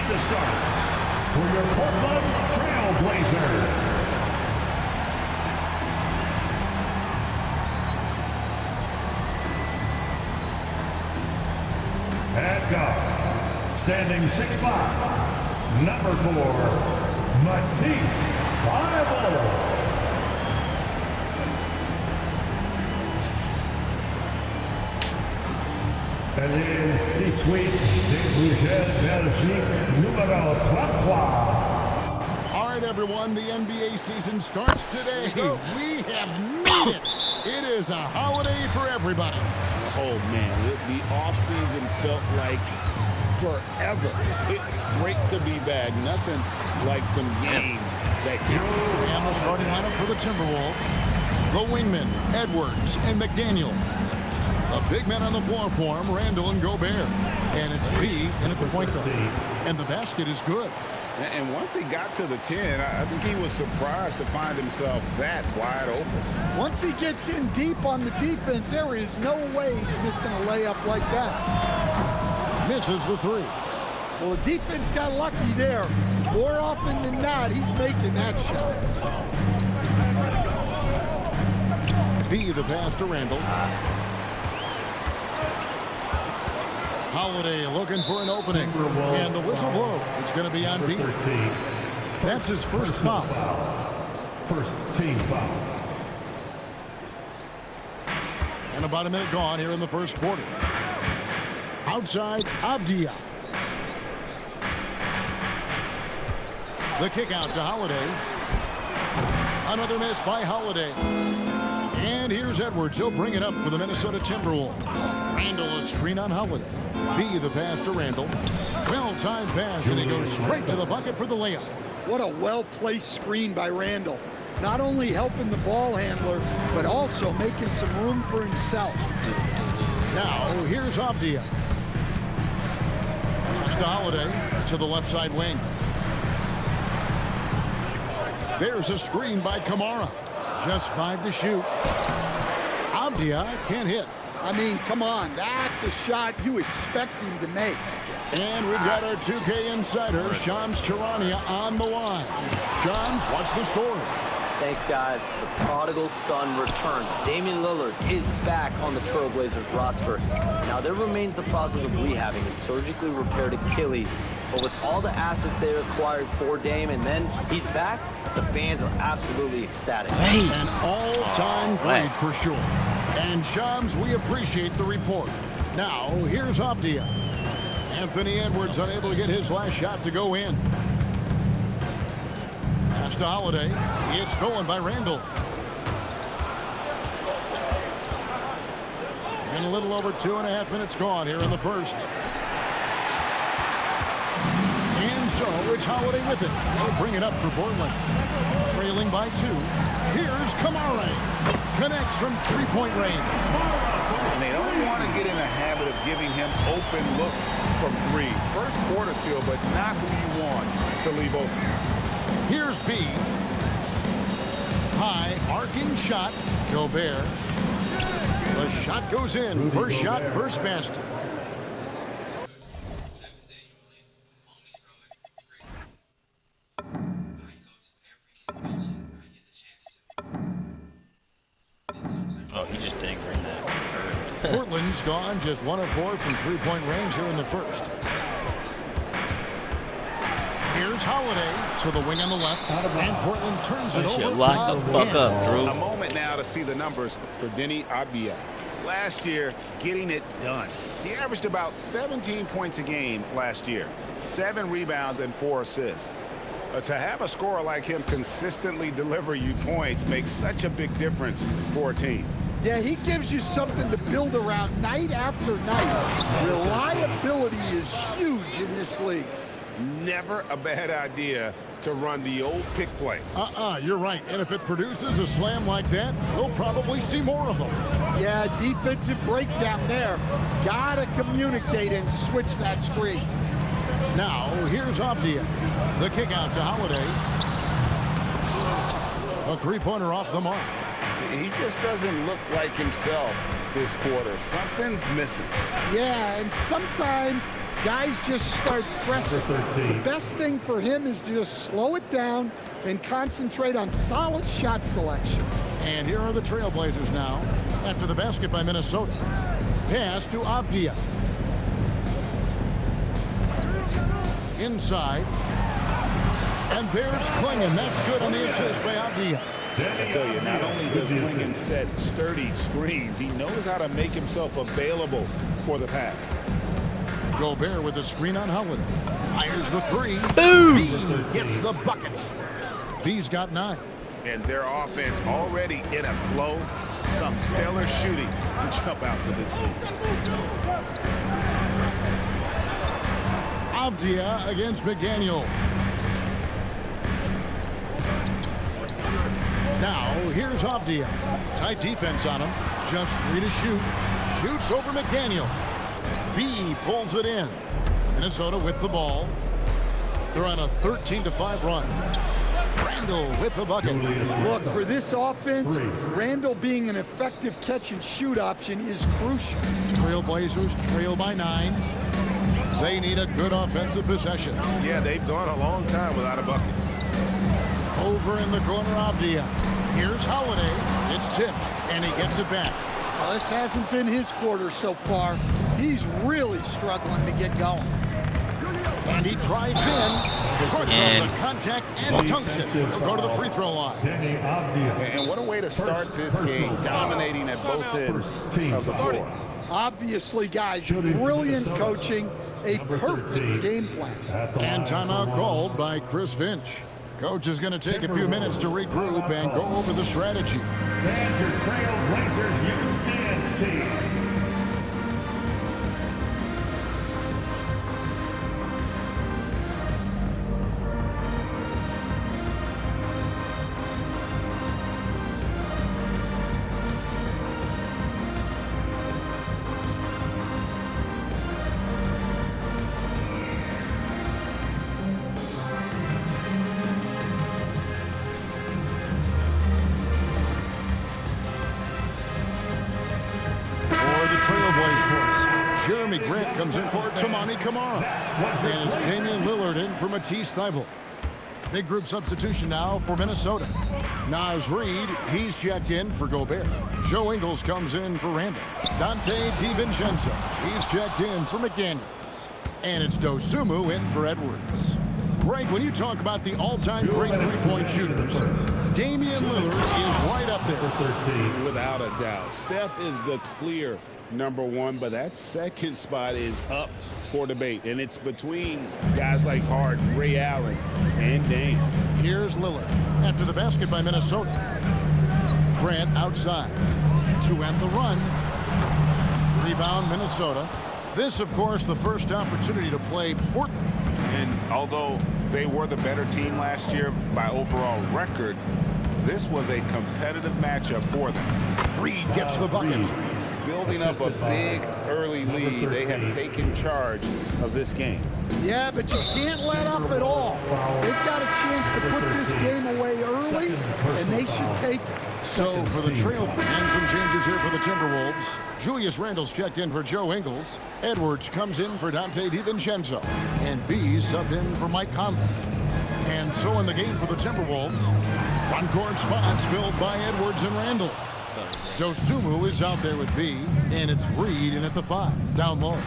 the start for your Portland Trailblazers. At guard, standing 6'5", number 4, Matisse Thybulle. Elle est C-Suite des Bruxelles, Belgique, numéro 33. All right, everyone, the NBA season starts today. We have made it. It is a holiday for everybody. Oh, man, the offseason felt like forever. It's great to be back. Nothing like some games that can. And the starting lineup for the Timberwolves. The wingmen, Edwards and McDaniel. The big men on the floor for him, Randall and Gobert. And it's V in at the point guard. And the basket is good. And once he got to the 10, I think he was surprised to find himself that wide open. Once he gets in deep on the defense, there is no way he's missing a layup like that. Misses the three. Well, the defense got lucky there. More often than not, he's making that shot. B the pass to Randall. Holiday looking for an opening, and the whistle blows. It's going to be on B. That's his first foul. First team foul. And about a minute gone here in the first quarter. Outside, Avdia. The kick out to Holiday. Another miss by Holiday. And here's Edwards. He'll bring it up for the Minnesota Timberwolves. Randall a screen on Holiday. B the pass to Randall. Well-timed pass, and it goes straight to the bucket for the layup. What a well-placed screen by Randall. Not only helping the ball handler, but also making some room for himself. Now, here's Avdia. Pass to Holiday to the left side wing. There's a screen by Kamara. Just 5 to shoot. Avdia can't hit. I mean, come on, that's a shot you expect him to make. And we've got our 2K insider, Shams Charania, on the line. Shams, what's the story? Thanks, guys. The prodigal son returns. Damian Lillard is back on the Trailblazers roster. Now, there remains the process of rehabbing a surgically repaired Achilles. But with all the assets they acquired for Dame, and then he's back, the fans are absolutely ecstatic. An all-time great for sure. And Shams, we appreciate the report. Now, here's Avdia. Anthony Edwards unable to get his last shot to go in. Pass to Holiday. It's stolen by Randall. And a little over 2.5 minutes gone here in the first. And so it's Holiday with it. They'll bring it up for Portland. Trailing by 2. Here's Kamara. Connects from three-point range. And they don't want to get in a habit of giving him open looks from 3. First quarter still, but not who you want to leave open. Here's B. High arcing shot. Gobert. The shot goes in. First shot, first basket. Oh, he just didn't bring that. Portland's gone just 1 of 4 from three-point range here in the first. Here's Holiday to the wing on the left, and Portland turns it over. Lock the fuck up, Drew. A moment now to see the numbers for Denny Avdia. Last year, getting it done. He averaged about 17 points a game last year, 7 rebounds and 4 assists. To have a scorer like him consistently deliver you points makes such a big difference for a team. Yeah, he gives you something to build around night after night. Reliability is huge in this league. Never a bad idea to run the old pick play. You're right. And if it produces a slam like that, we'll probably see more of them. Yeah, defensive breakdown there. Gotta communicate and switch that screen. Now, here's Avdia. The kick out to Holiday. A three-pointer off the mark. He just doesn't look like himself this quarter. Something's missing. Yeah, and sometimes Guys just start pressing. The best thing for him is to just slow it down and concentrate on solid shot selection. And here are the Trailblazers now after the basket by Minnesota. Pass to Avdia. Inside. And there's Klingon. That's good on the assist by Avdia. I tell you, not only does Klingon set sturdy screens, he knows how to make himself available for the pass. Gobert with the screen on Holiday. Fires the three. Boom! B gets the bucket. B's got 9. And their offense already in a flow. Some stellar shooting to jump out to this lead. Avdia against McDaniel. Now, here's Avdia. Tight defense on him. Just 3 to shoot. Shoots over McDaniel. B pulls it in. Minnesota with the ball. They're on a 13-5 run. Randall with the bucket. Look, for this offense, Randall being an effective catch-and-shoot option is crucial. Trailblazers trail by 9. They need a good offensive possession. Yeah, they've gone a long time without a bucket. Over in the corner, Avdia. Here's Holiday. It's tipped, and he gets it back. Well, this hasn't been his quarter so far. He's really struggling to get going. And he drives in, shorts on the contact, and dunks it. He'll go to the free throw line. And what a way to start this game, dominating at both ends of the floor. Obviously, guys, brilliant coaching, a perfect game plan. And timeout called by Chris Finch. Coach is going to take a few minutes to regroup and go over the strategy. And your Trailblazers youth dance team. Jeremy Grant comes in for Tamani Kamara. And it's Damian Lillard in for Matisse Thybulle. Big group substitution now for Minnesota. Naz Reid, he's checked in for Gobert. Joe Ingles comes in for Randall. Dante DiVincenzo, he's checked in for McDaniels. And it's Dosumu in for Edwards. Greg, when you talk about the all-time great three-point shooters, Damian Lillard is right up there. Without a doubt. Steph is the clear #1, but that second spot is up for debate, and it's between guys like Harden, Ray Allen, and Dame. Here's Lillard after the basket by Minnesota. Grant outside to end the run. Rebound Minnesota. This, of course, the first opportunity to play Portland. And although they were the better team last year by overall record, this was a competitive matchup for them. Reid gets the bucket. Building up a big early lead, they have taken charge of this game. Yeah, but you can't let up at all. They've got a chance to put this game away early, and they should take it. So for the Trail, and some changes here for the Timberwolves. Julius Randle's checked in for Joe Ingles. Edwards comes in for Dante DiVincenzo. And B subbed in for Mike Conley. And so in the game for the Timberwolves, front-court spots filled by Edwards and Randle. Dosumu is out there with B, and it's Reid in at the 5, down low.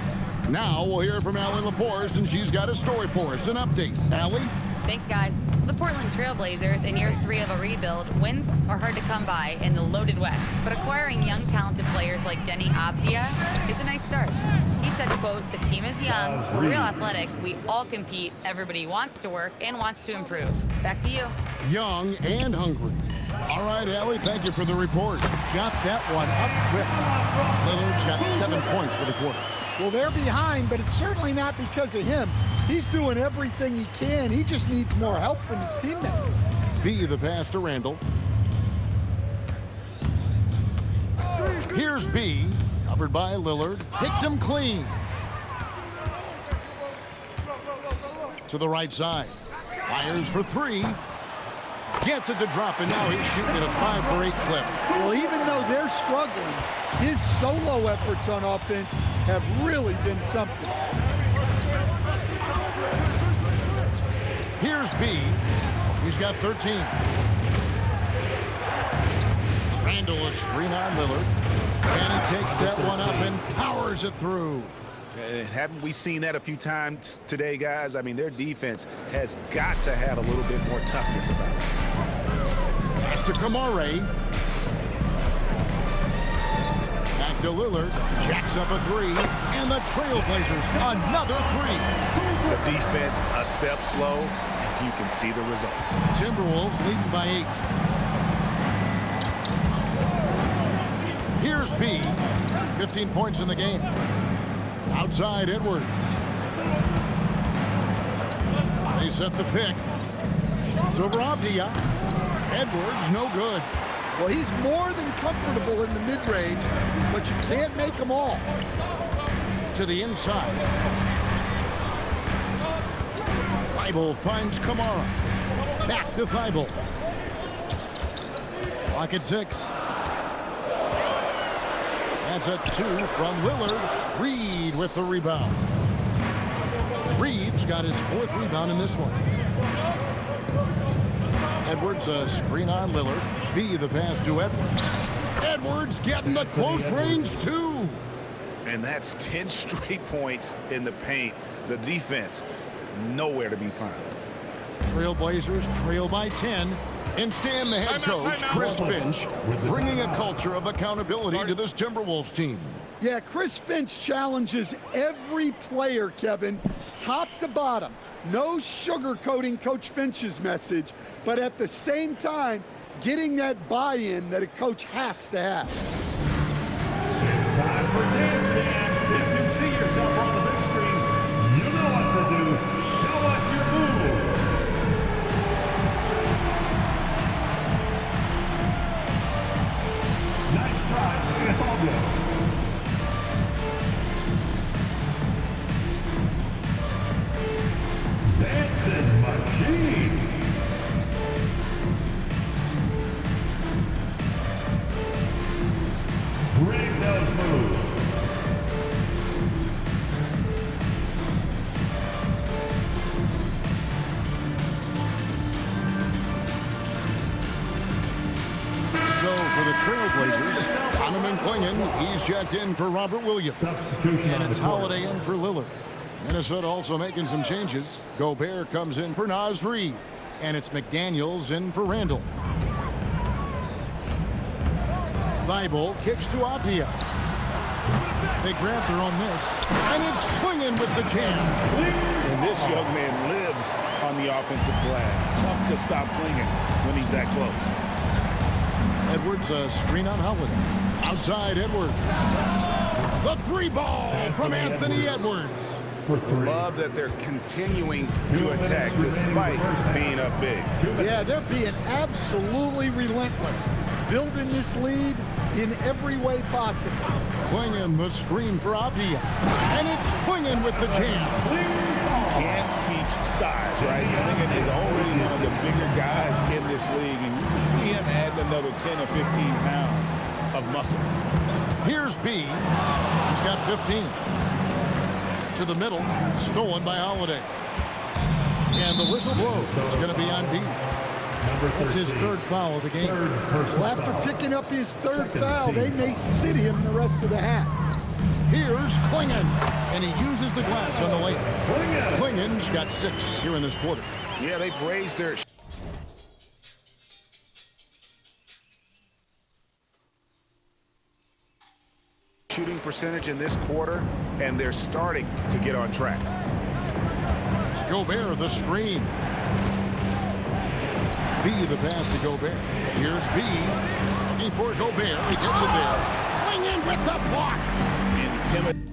Now we'll hear from Allie LaForce, and she's got a story for us, an update. Allie? Thanks, guys. The Portland Trailblazers, in year 3 of a rebuild, wins are hard to come by in the loaded West. But acquiring young, talented players like Denny Avdia is a nice start. He said, quote, "The team is young, we're real athletic, we all compete, everybody wants to work and wants to improve." Back to you. Young and hungry. All right, Allie, thank you for the report. Got that one up quick. Lillard's got 7 points for the quarter. Well, they're behind, but it's certainly not because of him. He's doing everything he can. He just needs more help from his teammates. B the pass to Randall. Here's B, covered by Lillard. Picked him clean. To the right side. Fires for 3. Gets it to drop, and now he's shooting at a 5-for-8 clip. Well, even though they're struggling, his solo efforts on offense have really been something. Here's B. He's got 13. Randall a screen on Lillard. And he takes that one up and powers it through. Haven't we seen that a few times today, guys? I mean, their defense has got to have a little bit more toughness about it. Pass to Kamare. Back to Lillard. Jacks up a three. And the Trailblazers another three. The defense a step slow, and you can see the results. Timberwolves leading by 8. Here's B. 15 points in the game. Outside Edwards. They set the pick. Shoots over Avdia. Edwards no good. Well, he's more than comfortable in the mid-range, but you can't make them all. To the inside. Thibault finds Kamara. Back to Thibault. Clock at 6. That's a 2 from Lillard. Reed with the rebound. Reed's got his 4th rebound in this one. Edwards a screen on Lillard. B the pass to Edwards. Edwards getting the close range 2. And that's 10 straight points in the paint. The defense nowhere to be found. Trailblazers trail by 10. And Stan, the head coach, Chris Finch, bringing a culture of accountability to this Timberwolves team. Yeah, Chris Finch challenges every player, Kevin, top to bottom. No sugarcoating Coach Finch's message, but at the same time, getting that buy-in that a coach has to have. It's time for Dance Cam. If you see yourself on the big screen, you know what to do. Show us your move. Nice try. It's all good. Dancing machine. Bring those moves. So for the Trailblazers, Donovan Clingan, he's checked in for Robert Williams. Substitution And on it's the court. Holiday in for Lillard. Minnesota also making some changes. Gobert comes in for Naz Reid. And it's McDaniels in for Randall. Thibault kicks to Avdia. They grab their own miss. And it's Clingan with the jam. And this young man lives on the offensive glass. Tough to stop Clingan when he's that close. Edwards a screen on Holiday. Outside Edwards. The 3 ball from Anthony Edwards. Love that they're continuing to attack despite being up big. Yeah, they're being absolutely relentless, building this lead in every way possible. Clingan the screen for Avdia. And it's Clingan with the jam. Can't teach size, right? Clingan is already one of the bigger guys in this league, and you can see him adding another 10 or 15 pounds of muscle. Here's B. He's got 15. To the middle, stolen by Holiday. And the whistle blows. It's going to be on B. That's his 3rd foul of the game. Well, after picking up his 3rd foul, they may sit him the rest of the half. Here's Clingan, and he uses the glass on the layup. Clingan's got 6 here in this quarter. Yeah, they've raised their shooting percentage in this quarter, and they're starting to get on track. Gobert the screen. B the pass to Gobert. Here's B. Looking for Gobert. He gets it there. Clingan with the block. Intimidating.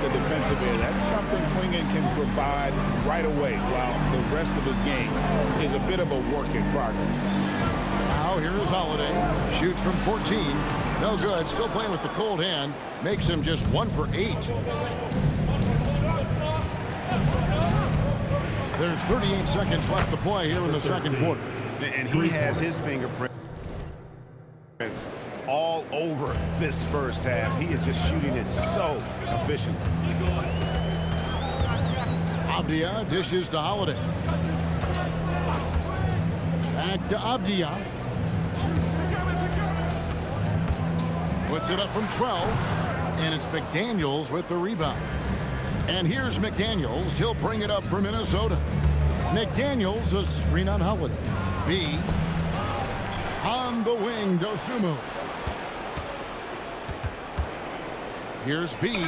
the defensive end. That's something Klingon can provide right away, while the rest of his game is a bit of a work in progress. Now here is Holiday. Shoots from 14. No good. Still playing with the cold hand. Makes him just 1 for 8. There's 38 seconds left to play here in the second quarter. And he has his fingerprints all over this first half. He is just shooting it so efficient. Avdia dishes to Holiday. Back to Avdia. Puts it up from 12. And it's McDaniels with the rebound. And here's McDaniels. He'll bring it up for Minnesota. McDaniels, a screen on Holiday. B. On the wing, Dosunmu. Here's B. Oh,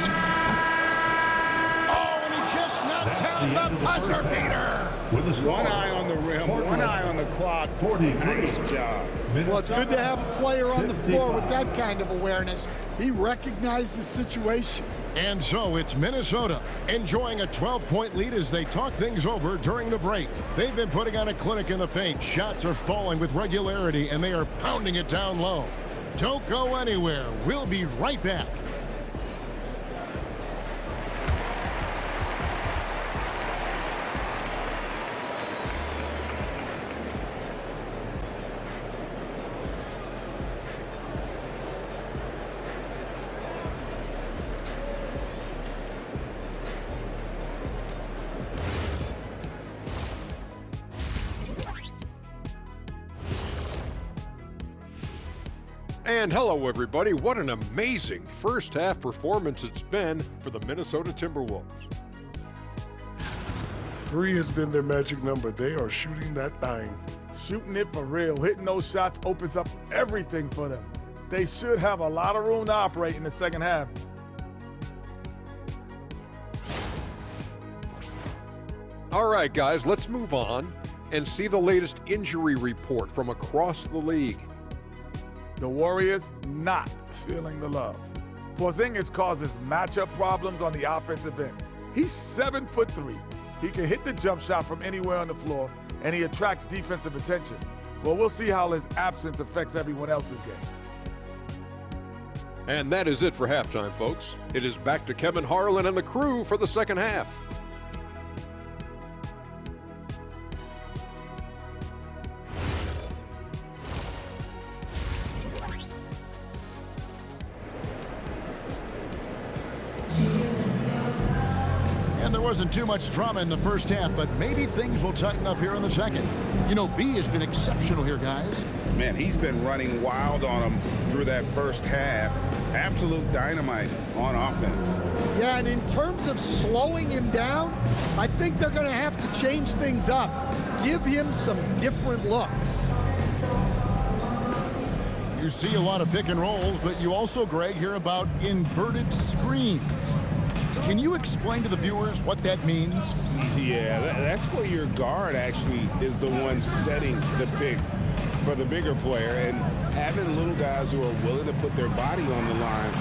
and he just knocked down the buzzer beater. One eye on the rim, one eye on the clock. Nice job. Well, it's good to have a player on the floor with that kind of awareness. He recognized the situation. And so it's Minnesota enjoying a 12-point lead as they talk things over during the break. They've been putting on a clinic in the paint. Shots are falling with regularity, and they are pounding it down low. Don't go anywhere. We'll be right back. And hello, everybody. What an amazing first half performance it's been for the Minnesota Timberwolves. 3 has been their magic number. They are shooting that thing. Shooting it for real. Hitting those shots opens up everything for them. They should have a lot of room to operate in the second half. All right, guys, let's move on and see the latest injury report from across the league. The Warriors not feeling the love. Porzingis causes matchup problems on the offensive end. He's 7'3". He can hit the jump shot from anywhere on the floor, and he attracts defensive attention. Well, we'll see how his absence affects everyone else's game. And that is it for halftime, folks. It is back to Kevin Harlan and the crew for the second half. There wasn't too much drama in the first half, but maybe things will tighten up here in the second. You know, B has been exceptional here, guys. Man, he's been running wild on them through that first half. Absolute dynamite on offense. Yeah, and in terms of slowing him down, I think they're going to have to change things up. Give him some different looks. You see a lot of pick and rolls, but you also, Greg, hear about inverted screens. Can you explain to the viewers what that means? Yeah, that's where your guard actually is the one setting the pick for the bigger player, and having little guys who are willing to put their body on the line.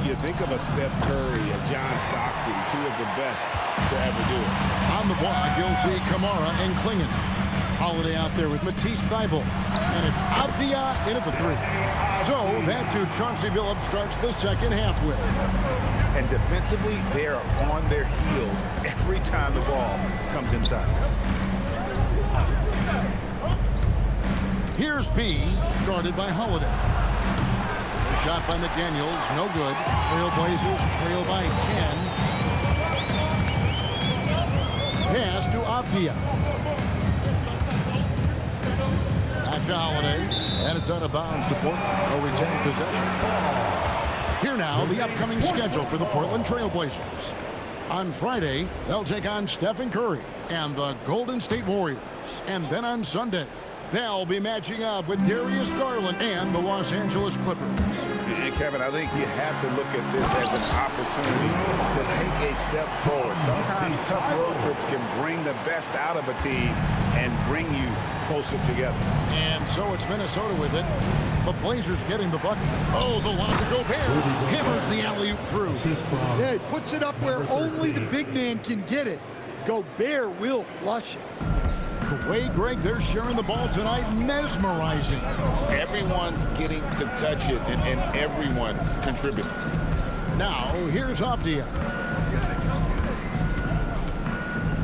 You think of a Steph Curry, a John Stockton, two of the best to ever do it. On the block, you'll see Kamara and Klingon. Holiday out there with Matisse Thybulle. And it's Avdia in at the 3. So that's who Chauncey Billups starts the second half with. And defensively, they are on their heels every time the ball comes inside. Here's B, guarded by Holiday. A shot by McDaniels, no good. Trailblazers trail by 10. Pass to Avdia. Back to Holiday, and it's out of bounds to Portland. They'll retain possession. Here now, the upcoming schedule for the Portland Trailblazers. On Friday, they'll take on Stephen Curry and the Golden State Warriors. And then on Sunday, They'll be matching up with Darius Garland and the Los Angeles Clippers. And Kevin, I think you have to look at this as an opportunity to take a step forward. Sometimes tough road trips can bring the best out of a team and bring you closer together. And so it's Minnesota with it. The Blazers getting the bucket. Oh, the line to Gobert. Hammers the alley-oop through. Yeah, he puts it up where only the big man can get it. Gobert will flush it. The way, Greg, they're sharing the ball tonight, mesmerizing. Everyone's getting to touch it, and everyone's contributing. Now, here's Avdia.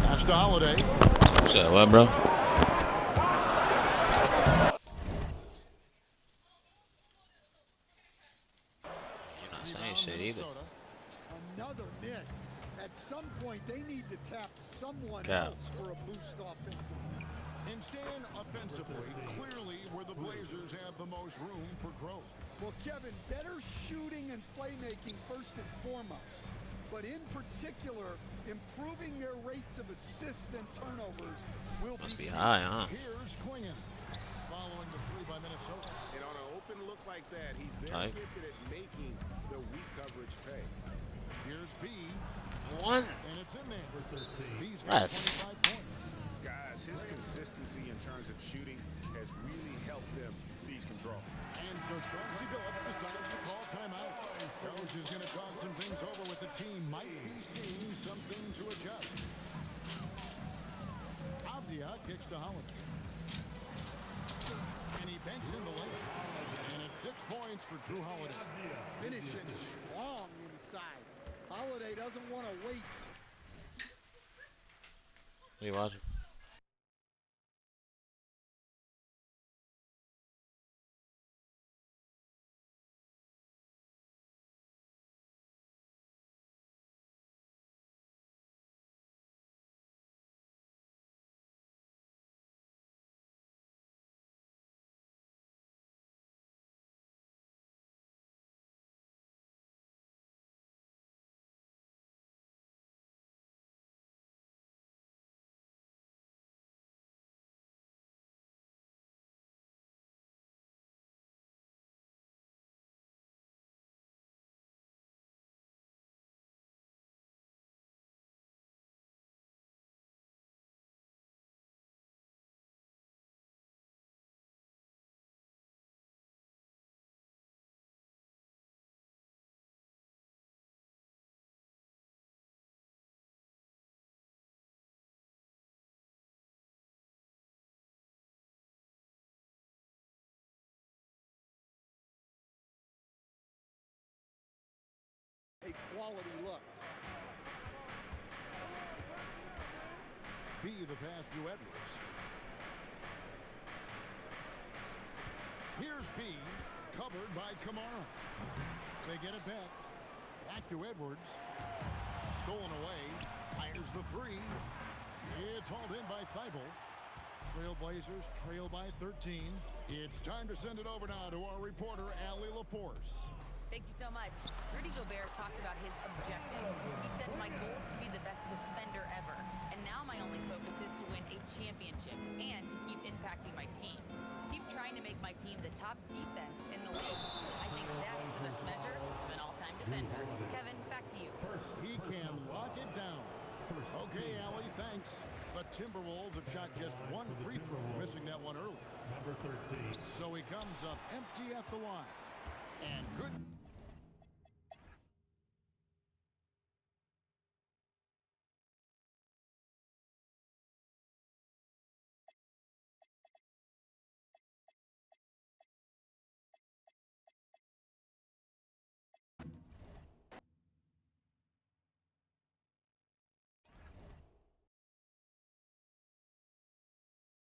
Pass to Holiday. What's up, what, bro? You're not saying shit either. Another miss. At some point, they need to tap someone Cap. else for a boost offensively. And Stan, offensively, clearly where the Blazers have the most room for growth. Well, Kevin, better shooting and playmaking first and foremost. But in particular, improving their rates of assists and turnovers will Must be key. high, huh? Here's Klingon, following the three by Minnesota. And on an open look like that, he's very Tight. gifted at making the weak coverage pay. Here's B, One. and it's in there. B's Right. got 25 points. Guys, his consistency in terms of shooting has really helped them seize control. And so Chauncey Billups decides to call timeout. Coach is going to talk some things over with the team. Might be seeing something to adjust. Avdia kicks to Holiday. And he banks in the lane. And it's 6 points for Drew Holiday. Finishing strong inside. Holiday doesn't want to waste. What are you watching? A quality look. B, the pass to Edwards. Here's B, covered by Kamara. They get it back. Back to Edwards. Stolen away. Fires the three. It's hauled in by Thibault. Trailblazers trail by 13. It's time to send it over now to our reporter, Allie LaForce. Thank you so much. Rudy Gobert talked about his objectives. He said, my goal is to be the best defender ever. And now my only focus is to win a championship and to keep impacting my team. Keep trying to make my team the top defense in the league. I think that's the best measure of an all-time defender. Kevin, back to you. He can lock it down. Okay, Allie, thanks. The Timberwolves have shot just one free throw, missing that one earlier. Number 13. So he comes up empty at the line.